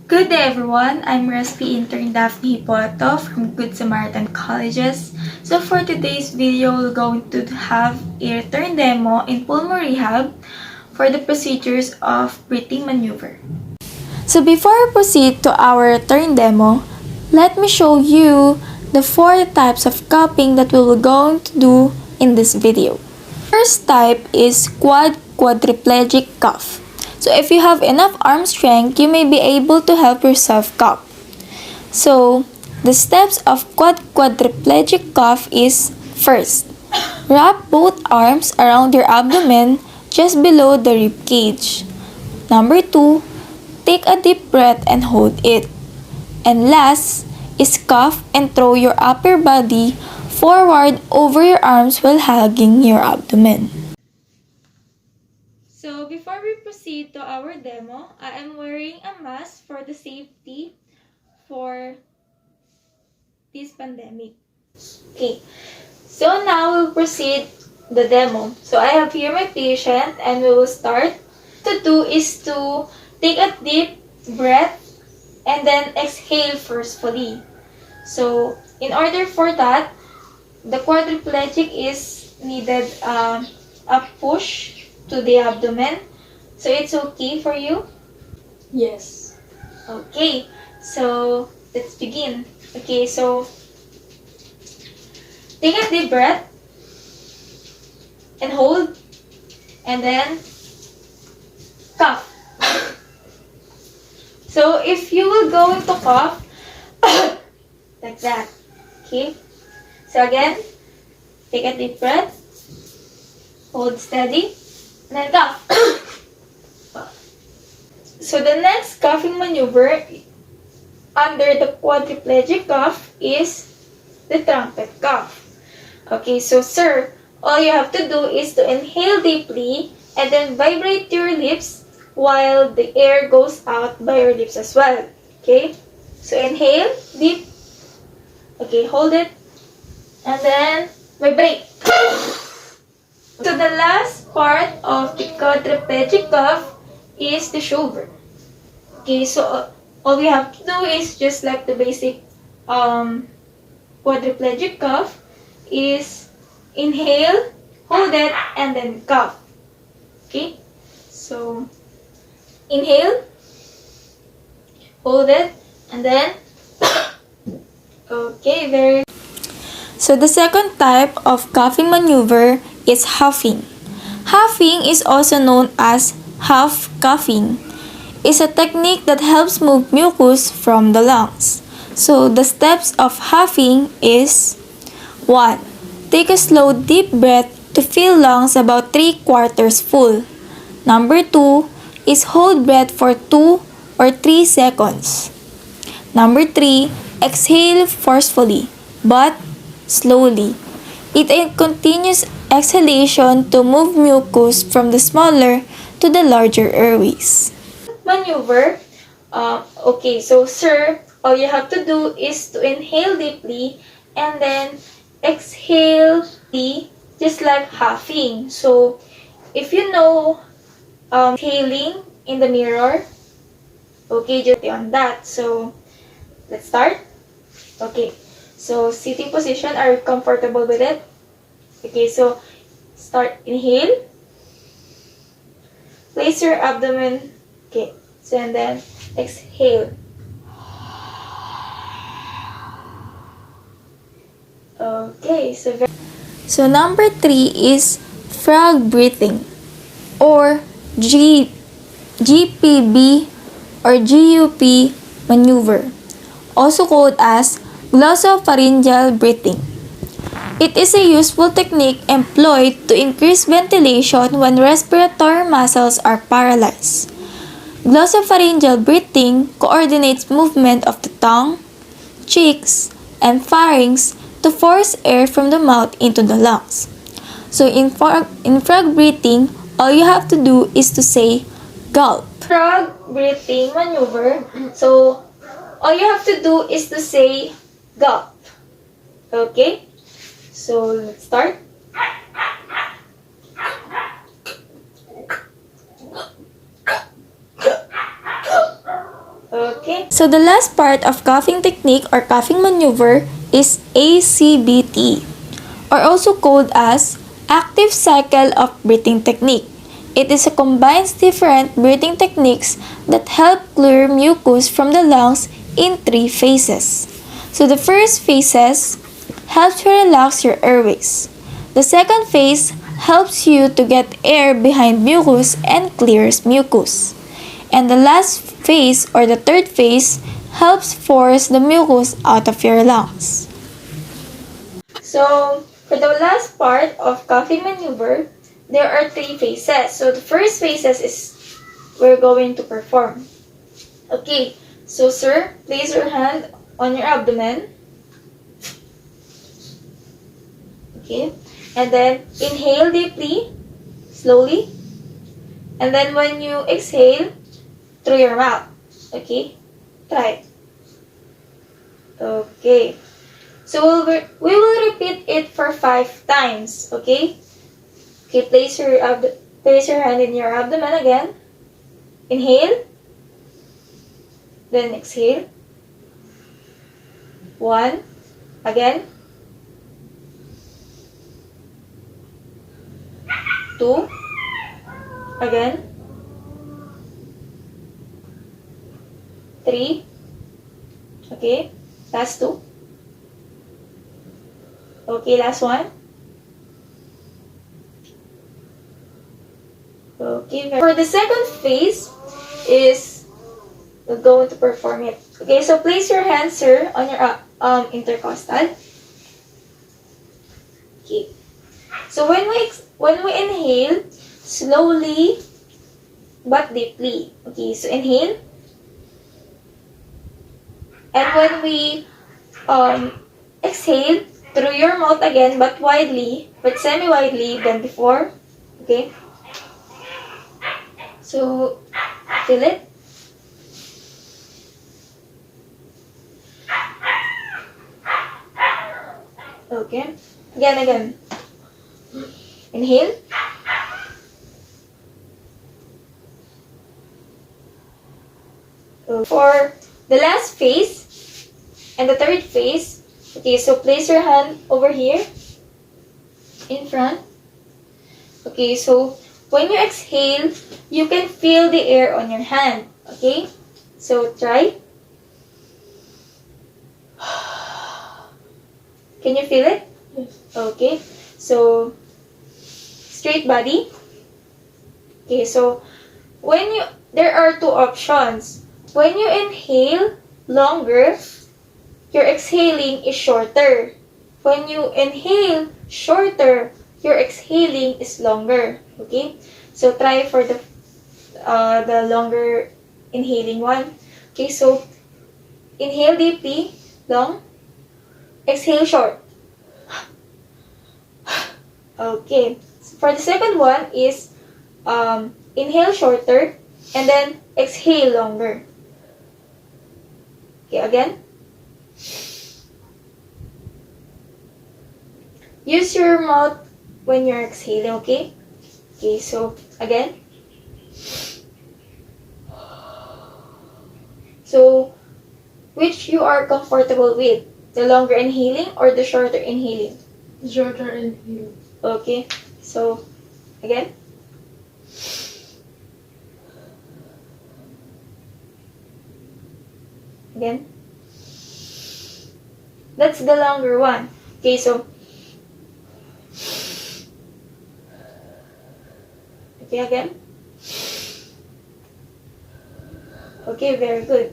Good day everyone, I'm Recipe Intern Daphne Hipoto from Good Samaritan Colleges. So for today's video, we're going to have a return demo in pulmo rehab for the procedures of breathing maneuver. So before I proceed to our return demo, let me show you the 4 types of coughing that we will going to do in this video. First type is quadriplegic cough. So if you have enough arm strength, you may be able to help yourself cough. So the steps of quadriplegic cough is: first, wrap both arms around your abdomen just below the rib cage. Number 2, take a deep breath and hold it. And last is cough and throw your upper body forward over your arms while hugging your abdomen. So before we proceed to our demo, I am wearing a mask for the safety for this pandemic. Okay, so now we'll proceed the demo. So I have here my patient and we will start. To do is to take a deep breath and then exhale forcefully. So in order for that, the quadriplegic is needed a push to the abdomen. So it's okay for you? Yes. Okay, so let's begin. Okay, so take a deep breath and hold and then cough. So if you will go into cough like that. Okay, so again, take a deep breath, hold steady, and then cough. So the next coughing maneuver under the quadriplegic cough is the trumpet cough. Okay, so sir, all you have to do is to inhale deeply and then vibrate your lips while the air goes out by your lips as well. Okay, so inhale deep. Okay, hold it and then vibrate. So the last part of the quadriplegic cough is the shoulder. Okay, so all we have to do is just like the basic quadriplegic cough is inhale, hold it, and then cough. Okay, so inhale, hold it, and then okay, very. So the second type of coughing maneuver is huffing. Huffing is also known as huff coughing. It's a technique that helps move mucus from the lungs. So the steps of huffing is: 1. Take a slow deep breath to fill lungs about 3/4 full. Number 2 is hold breath for 2 or 3 seconds. Number 3, exhale forcefully but slowly. It is continuous exhalation to move mucus from the smaller to the larger airways. Maneuver. Okay, so sir, all you have to do is to inhale deeply and then exhale just like huffing. So if you know inhaling in the mirror, okay, just on that. So let's start. Okay, so sitting position, are you comfortable with it? Okay, so start. Inhale, place your abdomen. Okay, so and then exhale. Okay, so number 3 is frog breathing or GPB or GUP maneuver, also called as Glossopharyngeal Breathing. It is a useful technique employed to increase ventilation when respiratory muscles are paralyzed. Glossopharyngeal breathing coordinates movement of the tongue, cheeks, and pharynx to force air from the mouth into the lungs. So in frog breathing, all you have to do is to say gulp. Frog breathing maneuver. So all you have to do is to say gulp. Okay? So let's start. Okay. So the last part of coughing technique or coughing maneuver is ACBT, or also called as active cycle of breathing technique. It is a combines different breathing techniques that help clear mucus from the lungs in 3 phases. So the first phases helps you relax your airways. The second phase helps you to get air behind mucus and clears mucus. And the last phase or the third phase helps force the mucus out of your lungs. So, for the last part of coughing maneuver, there are 3 phases. So, the first phases is we're going to perform. Okay, so sir, place your hand on your abdomen. Okay, and then inhale deeply, slowly. And then when you exhale, through your mouth. Okay, try it. Okay. So we will repeat it for 5 times. Okay. Okay. Place your hand in your abdomen again. Inhale. Then exhale. 1. Again. 2. Again. 3. Okay. Last 2. Okay, last one. Okay, for the second phase is we're going to perform it. Okay, so place your hands, sir, on your intercostal. Okay. So when we inhale, slowly but deeply. Okay, so inhale. And when we exhale through your mouth again, but widely, but semi-widely than before. Okay. So, feel it. Okay. Again. Inhale. For the last phase and the third phase, okay, so place your hand over here in front. Okay, so when you exhale, you can feel the air on your hand. Okay, so try. Can you feel it? Yes. Okay, so straight body. Okay, so there are 2 options. When you inhale longer, your exhaling is shorter. When you inhale shorter, your exhaling is longer. Okay, so try for the longer inhaling one. Okay, so inhale deeply, long. Exhale short. Okay, so for the second one is inhale shorter and then exhale longer. Okay, again. Use your mouth when you're exhaling, okay? Okay, so again. So, which you are comfortable with? The longer inhaling or the shorter inhaling? Shorter inhale. Okay, so again. Again. That's the longer one. Okay, so okay, again. Okay, very good.